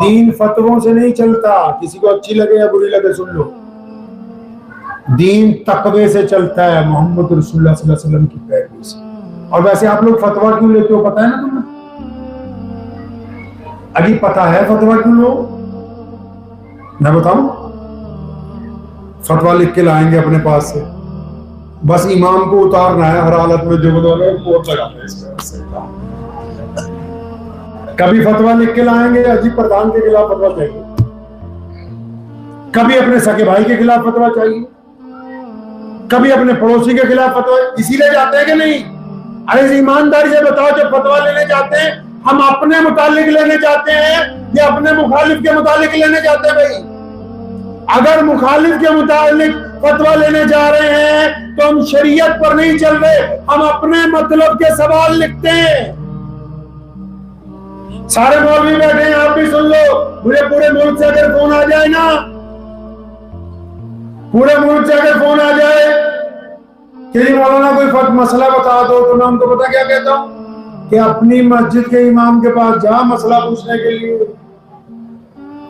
दीन फतवों से नहीं चलता, किसी को अच्छी लगे या बुरी लगे सुन लो। दीन तकवे से चलता है, मोहम्मद रसूलुल्लाह सल्लल्लाहु अलैहि वसल्लम की पैरवी से। और वैसे आप लोग फतवा क्यों लेते हो पता है ना तुम्हें? अभी पता है फतवा क्यों लो? मैं बताऊं? फतवा लिख के लाएंगे अपने पास से, बस इमाम को उतारना है हर हालत में, जो बोलोगे कोर्ट लगाना है। कभी फतवा लिख के लाएंगे अजीब प्रधान के खिलाफ फतवा चाहिए, कभी अपने सगे भाई के खिलाफ फतवा चाहिए, कभी अपने पड़ोसी के खिलाफ फतवा। इसीलिए जाते हैं कि नहीं? अरे ईमानदारी से बताओ, जब फतवा लेने जाते हैं हम अपने मुतालिक लेने जाते हैं या अपने मुखालिफ के मुतालिक लेने जाते हैं? भाई अगर मुखालिफ के मुतालिक फतवा लेने जा रहे हैं तो हम शरीयत पर नहीं चल रहे, हम अपने मतलब के सवाल लिखते हैं। सारे मौलवी बैठे हैं, आप भी सुन लो। पूरे मुल्क से अगर फोन आ जाए ना, पूरे मुल्क से अगर फोन आ जाए कि जी मौलाना कोई मसला बता दो, तो मैं उनको पता क्या कहता हूं कि अपनी मस्जिद के इमाम के पास जा मसला पूछने के लिए।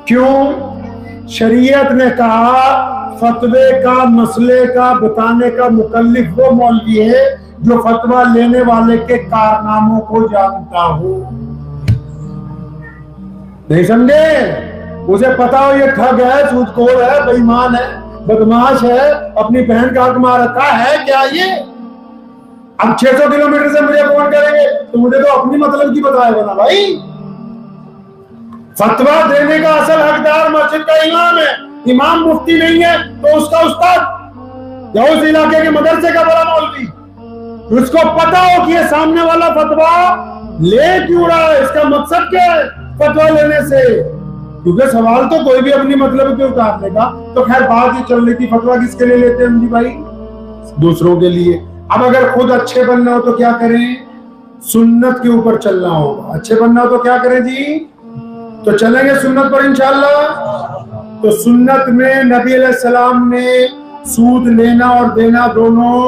क्यों? शरीयत ने कहा फतवे का मसले का बताने का मुकल्लिफ वो मौलवी है जो फतवा लेने वाले के कारनामों को जानता हो। नहीं समझे? उसे पता हो ये ठग है, सूदखोर है, बेईमान है, बदमाश है, अपनी बहन का हक मार रखा है क्या ये? अब 600 किलोमीटर से मुझे फोन करेंगे तो मुझे तो अपनी मतलब की बताएगा ना भाई। फतवा देने का असल हकदार मस्जिद का इमाम है, इमाम मुफ्ती नहीं है तो उसका उस्ताद या उस इलाके के मदरसे का बड़ा मौलवी, उसको पता हो कि ये सामने वाला फतवा ले क्यों रहा है, इसका मकसद क्या है फतवा लेने से। क्योंकि सवाल तो कोई भी अपनी मतलब के उतारने का। तो खैर बात ये चल रही थी फतवा किसके लिए लेते हैं भाई? दूसरों के लिए। अब अगर खुद अच्छे बनना हो तो क्या करें? सुन्नत के ऊपर चलना होगा। अच्छे बनना हो तो क्या करें जी? तो चलेंगे सुन्नत पर इंशाअल्लाह। तो सुन्नत में नबी अलैहिस्सलाम ने सूद लेना और देना दोनों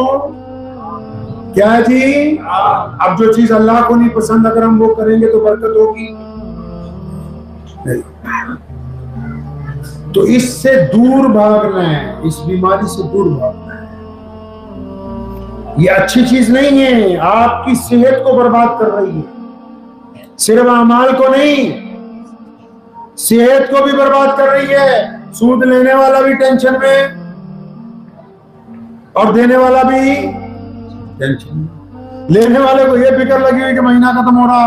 क्या है जी? अब जो चीज अल्लाह को नहीं पसंद अगर हम वो करेंगे तो बरकत होगी नहीं। तो इससे दूर भागना है, इस बीमारी से दूर भागना है। ये अच्छी चीज नहीं है, आपकी सेहत को बर्बाद कर रही है, सिर्फ अमाल को नहीं सेहत को भी बर्बाद कर रही है। सूद लेने वाला भी टेंशन में और देने वाला भी टेंशन। लेने वाले को ये फिक्र लगी हुई कि महीना खत्म हो रहा,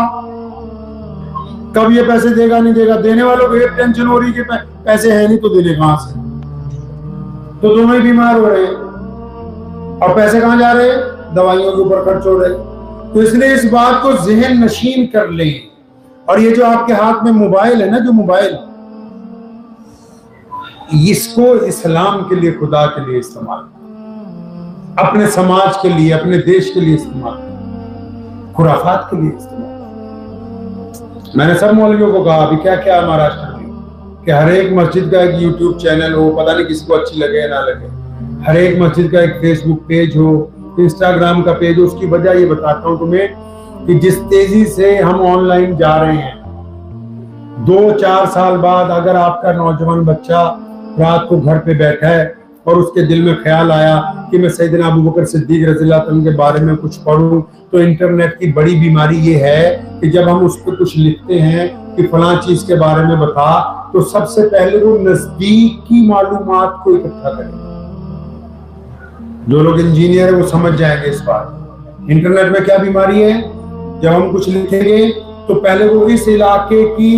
कब ये पैसे देगा नहीं देगा। देने वालों को ये टेंशन हो रही कि पैसे है नहीं तो देने कहां से। तो दोनों ही बीमार हो रहे हैं और पैसे कहां जा रहे हैं? दवाइयों के ऊपर खर्च हो रहे हैं। तो इसलिए इस बात को ज़हन नशीन कर लें। और ये जो आपके हाथ में मोबाइल है ना, जो मोबाइल, इसको इस्लाम के लिए, खुदा के लिए इस्तेमाल, अपने समाज के लिए, अपने देश के लिए इस्तेमाल, खुराफात के लिए इस्तेमाल। मैंने सब मौलवियों को कहा अभी क्या क्या महाराष्ट्र में कि हर एक मस्जिद का एक यूट्यूब चैनल हो, पता नहीं किसको अच्छी लगे या ना लगे, हर एक मस्जिद का एक फेसबुक पेज हो, इंस्टाग्राम का पेज हो। उसकी वजह ये बताता हूँ तुम्हें कि जिस तेजी से हम ऑनलाइन जा रहे हैं, 2-4 साल बाद अगर आपका नौजवान बच्चा रात को घर पे बैठा है और उसके दिल में ख्याल आया कि मैं सैयदना अबू बकर सिद्दीक रज़ियल्लाहु अन्हु के बारे में कुछ पढ़ूं, तो इंटरनेट की बड़ी बीमारी ये है कि जब हम उस पर कुछ लिखते हैं कि फलां चीज के बारे में बता, तो सबसे पहले वो नजदीक की मालूमात को इकट्ठा करें। जो लोग इंजीनियर है वो समझ जाएंगे इस बात। इंटरनेट में क्या बीमारी है? जब हम कुछ लिखेंगे तो पहले वो इस इलाके की,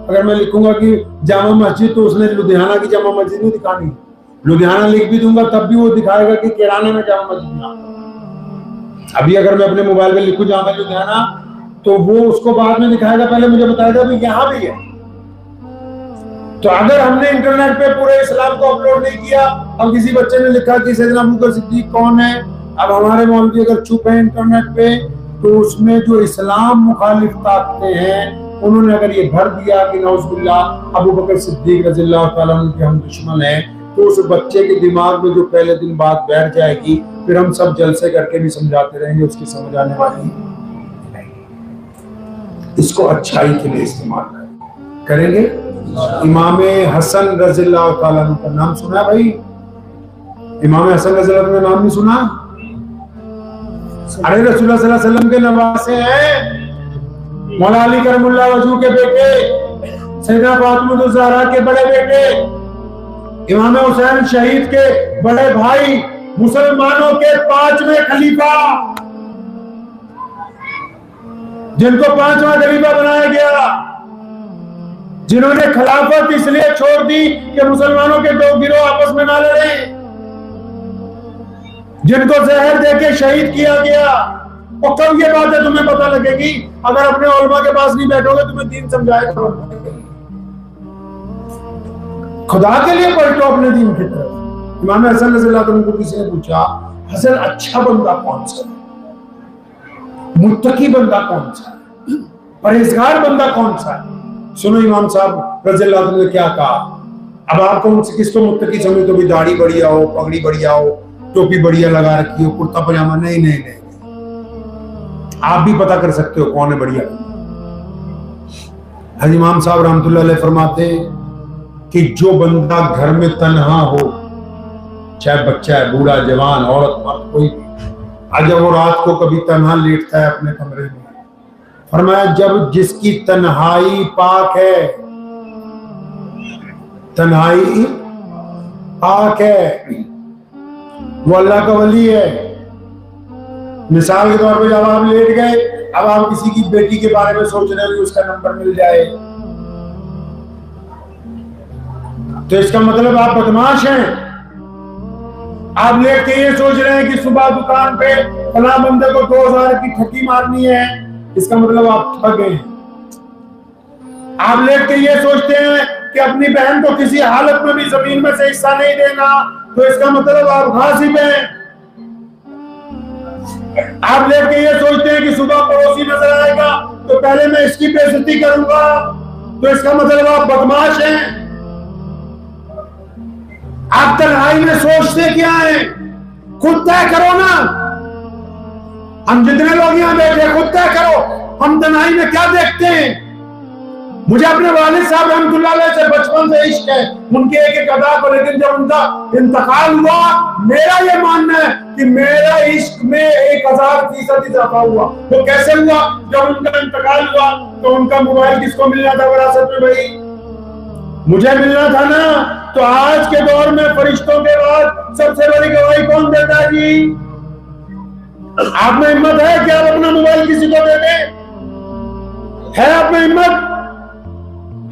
अगर मैं लिखूंगा कि जामा मस्जिद, तो उसने लुधियाना की जामा मस्जिद नहीं दिखानी। लुधियाना लिख भी दूंगा तब भी वो दिखाएगा कि किराना में जामा मस्जिद ना। अभी अगर मैं अपने मोबाइल में लिखूं जामा लुधियाना, तो वो उसको बाद में दिखाएगा, पहले मुझे बताएगा भी यहाँ भी है। तो अगर हमने इंटरनेट पे पूरे इस्लाम को अपलोड नहीं किया, अब किसी बच्चे ने लिखा कि सैयदना अबू बकर सिद्दीक कौन है, अब हमारे मौलवी अगर चुप है इंटरनेट पे, तो उसमें जो इस्लाम मुखालिफ ताकतें हैं उन्होंने अगर ये भर दिया कि नौज़ुबिल्लाह अबू बकर सिद्दीक रज़ियल्लाहु ताला अन्हु के हम दुश्मन हैं, तो उस बच्चे के दिमाग में जो पहले दिन बात बैठ जाएगी, फिर हम सब जलसे करके भी समझाते रहेंगे, उसकी समझ आने वाली नहीं। इसको अच्छाई के लिए इस्तेमाल करेंगे। इमाम हसन रज़ियल्लाहु ताला अन्हु का नाम सुना है भाई? इमाम हसन रज़ियल्लाहु अन्हु का नाम नहीं सुना? अरे रसूलुल्लाह सल्लल्लाहु अलैहि वसल्लम के नवासे हैं, मौला अली करमुल्लाह वजहू के बेटे, सैयदा फातिमा ज़हरा के बड़े बेटे, इमाम हुसैन शहीद के बड़े भाई, मुसलमानों के 5वें खलीफा, जिनको 5वां खलीफा बनाया गया, जिन्होंने खिलाफत इसलिए छोड़ दी कि मुसलमानों के दो गिरोह आपस में ना लड़े, जिनको जहर देके शहीद किया गया। और कब ये बात है तुम्हें पता लगेगी? अगर अपने उलमा के पास नहीं बैठोगे, तुम्हें दीन समझाएगा। खुदा के लिए पलटो अपने दीन की तरफ। इमाम हसन रज़ियल्लाहु अन्हु को किसी ने पूछा, हसन अच्छा बंदा कौन सा है, मुत्तकी बंदा कौन सा है, परहेजगार बंदा कौन सा है? सुनो इमाम साहब रज़ियल्लाहु अन्हु ने क्या कहा। अब आप कौन से किसको मुत्तकी समझते हो? दाढ़ी बढ़िया हो, पगड़ी बढ़िया हो, टोपी बढ़िया लगा रखी हो, कुर्ता पजामा? नहीं नहीं नहीं, आप भी पता कर सकते हो कौन है बढ़िया। हज़रत इमाम साहब रहमतुल्लाह अलैह फरमाते कि जो बंदा घर में तन्हा हो, चाहे बच्चा है, बूढ़ा, जवान, औरत, मर्द, कोई भी, आज वो रात को कभी तन्हा लेटता है अपने कमरे में, फरमाया जब जिसकी तन्हाई पाक है, तन्हाई पाक है, वो अल्लाह का वली है। मिसाल के तौर पे जब आप लेट गए, अब आप किसी की बेटी के बारे में सोच रहे हो, उसका नंबर मिल जाए, तो इसका मतलब आप बदमाश हैं। आप लेट के ये सोच रहे हैं कि सुबह दुकान पे फला बंदे को 2000 की ठगी मारनी है, इसका मतलब आप ठग गए। आप लेट के ये सोचते हैं कि अपनी बहन को किसी हालत में भी जमीन में से हिस्सा नहीं देना, तो इसका मतलब आप घासिब हैं। आप लेट के ये सोचते हैं कि सुबह पड़ोसी नजर आएगा तो पहले मैं इसकी बेइज्जती करूंगा, तो इसका मतलब आप बदमाश हैं। आप तन्हाई में सोचते क्या है? खुद तय करो ना। हम जितने लोग यहाँ बैठे, खुद तय करो, हम तन्हाई में क्या देखते हैं। मुझे अपने वालिद साहब रहमतुल्लाह अलैह से बचपन से इश्क है, उनके एक एक अदा को, लेकिन जब उनका इंतकाल हुआ, मेरा ये मानना है कि मेरा इश्क में 1000% इजाफा हुआ। वो कैसे हुआ? जब उनका इंतकाल हुआ तो उनका मोबाइल किसको मिलना था विरासत में? भाई मुझे मिलना था ना। तो आज के दौर में फरिश्तों के बाद सबसे बड़ी गवाही कौन देता है जी? आप में हिम्मत है कि आप अपना मोबाइल किसी को दे दें? है आप में हिम्मत?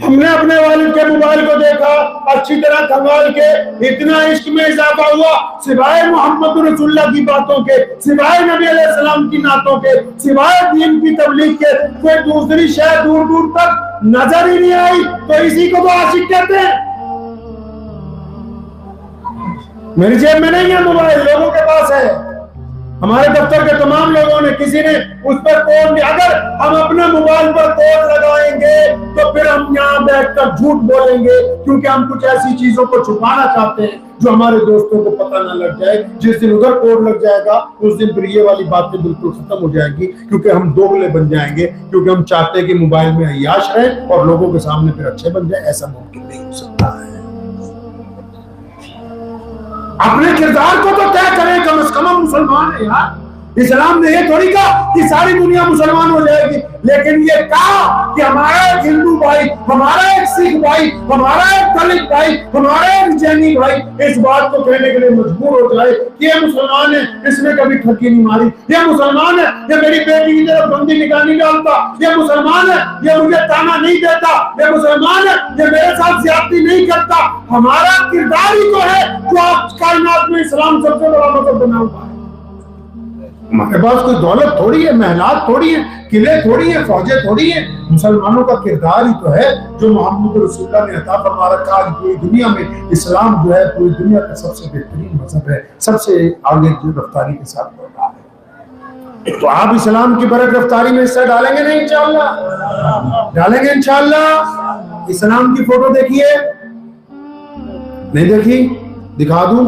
हमने अपने वालिद के मोबाइल को देखा, अच्छी तरह संभाल के, इतना इश्क में इजाफा हुआ, सिवाय मोहम्मद रसूलुल्लाह की बातों के, सिवाय नबी अलैहिस्सलाम की नातों के, सिवाय दीन की तबलीग के, कोई दूसरी शय दूर दूर तक नजर ही नहीं आई। तो इसी को तो आशिक कहते हैं। मेरी जेब में नहीं है मोबाइल, लोगों के पास है। हमारे दफ्तर के तमाम लोगों ने, किसी ने उस पर तोड़ दिया। अगर हम अपने मोबाइल पर तोड़ लगाएंगे तो फिर हम यहाँ बैठकर झूठ बोलेंगे, क्योंकि हम कुछ ऐसी चीजों को छुपाना चाहते हैं जो हमारे दोस्तों को पता ना लग जाए। जिस दिन उधर तोड़ लग जाएगा उस दिन फिर ये वाली बातें बिल्कुल खत्म हो जाएंगी, क्योंकि हम दोगले बन जाएंगे, क्योंकि हम चाहते हैं कि मोबाइल में अय्याश रहे और लोगों के सामने फिर अच्छे बन जाए। ऐसा मुमकिन नहीं हो सकता है। अपने किरदार को तो तय करें, कम से कम हम मुसलमान है यार। इस्लाम ने ये थोड़ी कहा कि सारी दुनिया मुसलमान हो जाएगी, लेकिन ये कहा कि हमारा एक हिंदू भाई, हमारा एक सिख भाई, हमारा एक दलित भाई, हमारा एक जैनी भाई इस बात को कहने के लिए मजबूर हो जाए कि ये मुसलमान है, इसने कभी ठगी नहीं मारी, ये मुसलमान है, ये मेरी बेटी की तरफ गंदी निगाह नहीं डालता, ये मुसलमान है, ये मुझे ताना नहीं देता, ये मुसलमान है, ये मेरे साथ ज्यादती नहीं करता। हमारा किरदार ही तो है जो आज कायनात में इस्लाम सबसे बड़ा मजहब बना हुआ है। हमारे पास कोई दौलत थोड़ी है, मेहनत थोड़ी है, किले थोड़ी है, फौजें थोड़ी है। मुसलमानों का किरदार ही तो है जो मोहम्मद रसूलुल्लाह ने अता फरमा रखा। आज पूरी दुनिया में इस्लाम जो है पूरी दुनिया का सबसे बेहतरीन मजहब है, सबसे आगे जो रफ्तारी के साथ बढ़ रहा है। तो आप इस्लाम की बरक रफ्तारी में हिस्सा डालेंगे नहीं? इंशाअल्लाह डालेंगे, इंशाअल्लाह। इस्लाम की फोटो देखिए, नहीं देखी? दिखा दूं,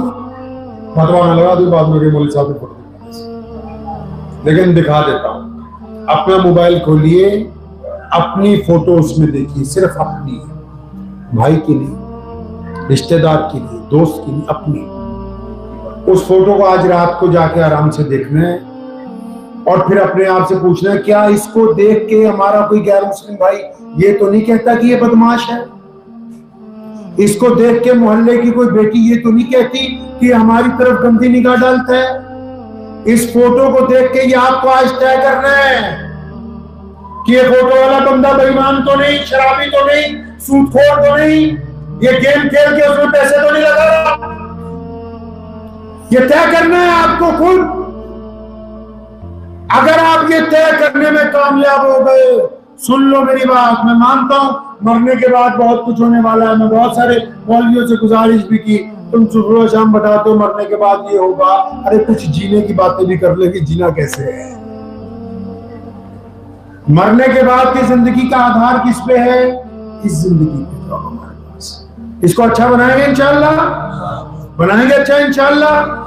फतवा में लगा दूं बाद में मौलवी साहब की फोटो, लेकिन दिखा देता हूं। अपना मोबाइल खोलिए, अपनी फोटो उसमें देखिए, सिर्फ अपनी। भाई के लिए, रिश्तेदार के लिए, दोस्त के लिए, अपनी। उस फोटो को आज रात को जाके आराम से देखना है और फिर अपने आप से पूछना है, क्या इसको देख के हमारा कोई गैर मुस्लिम भाई ये तो नहीं कहता कि ये बदमाश है? इसको देख के मोहल्ले की कोई बेटी ये तो नहीं कहती कि हमारी तरफ गंदी निगाह डालता है? इस फोटो को देख के ये आपको आज तय करना है कि ये फोटो वाला बंदा बेईमान तो नहीं, शराबी तो नहीं, सूदखोर तो नहीं, ये गेम खेल के उसमें पैसे तो नहीं लगा रहा। ये तय करना है आपको खुद। अगर आप ये तय करने में कामयाब हो गए, सुन लो मेरी बात, मैं मानता हूं मरने के बाद बहुत कुछ होने वाला है। मैं बहुत सारे मौलवियों से गुजारिश भी की, तुम सुबह शाम बताते हो मरने के बाद ये होगा। अरे कुछ जीने की बातें भी कर ले कि जीना कैसे है। मरने के बाद की जिंदगी का आधार किस पे है? इस जिंदगी पे तो हमारे पास। इसको अच्छा बनाएंगे इंशाअल्लाह, बनाएंगे अच्छा इंशाअल्लाह।